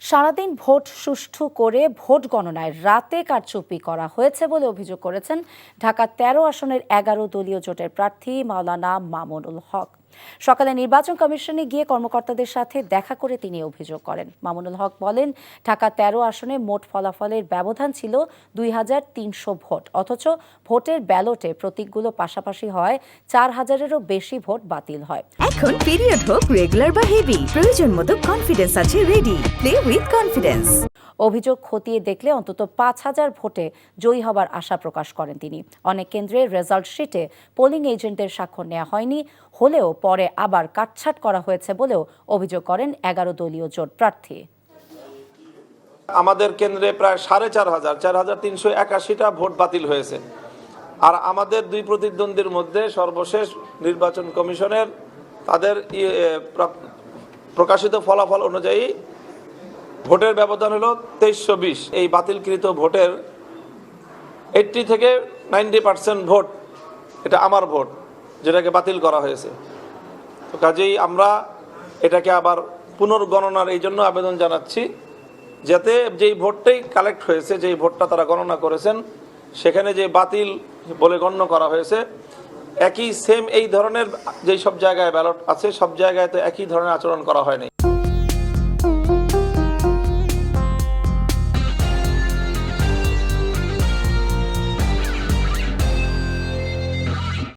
সারাদিন ভোট সুষ্ঠু করে ভোট গণনায় রাতে কারচুপি করা হয়েছে বলে অভিযোগ করেছেন ঢাকা ১৩ আসনের ১১ দলীয় জোটের প্রার্থী মাওলানা মামুনুল হক। সকালে নির্বাচন কমিশনে গিয়ে কর্মকর্তাদের সাথে দেখা করে তিনি অভিযোগ করেন। মামুনুল হক বলেন, ঢাকা ১৩ আসনে মোট ফলাফলের ব্যবধান ছিল ২,৩০০ ভোট, অথচ ভোটের ব্যালটে প্রতীকগুলো পাশাপাশি হয় ৪,০০০-এরও বেশি ভোট বাতিল হয়। এখন পিরিয়ড হোক রেগুলার বা হেভি, প্রয়োজন মতো কনফিডেন্স আছে রেডি। Play with confidence. অভিযোগ খতিয়ে দেখলে অন্তত ৫,০০০ ভোটে জয়ী হবার আশা প্রকাশ করেন তিনি। অনেক কেন্দ্রে রেজাল্ট শিটে পোলিং এজেন্টদের স্বাক্ষর নেওয়া হয়নি, হলেও পরে আবার কাটছাঁট করা হয়েছে বলেও অভিযোগ করেন ১১ দলীয় জোট প্রার্থী। আমাদের কেন্দ্রে প্রায় ৪,৩৮১টা ভোট বাতিল হয়েছে। আর আমাদের দুই প্রতিদ্বন্দ্বীর মধ্যে সর্বশেষ নির্বাচন কমিশনের তাদের প্রকাশিত ফলাফল অনুযায়ী ভোটের ব্যবধান হলো ২৩২০। এই বাতিলকৃত ভোটের 80 থেকে 90% ভোট এটা আমার ভোট, যেটাকে বাতিল করা হয়েছে। তো কাজেই আমরা এটাকে আবার পুনর্গণনার এই জন্য আবেদন জানাচ্ছি, যাতে যেই ভোটটাই কালেক্ট হয়েছে, যেই ভোটটা তারা গণনা করেছেন, সেখানে যে বাতিল বলে গণ্য করা হয়েছে, একই সেম এই ধরনের যেই সব জায়গায় ব্যালট আছে সব জায়গায় তো একই ধরনের আচরণ করা হয়নি।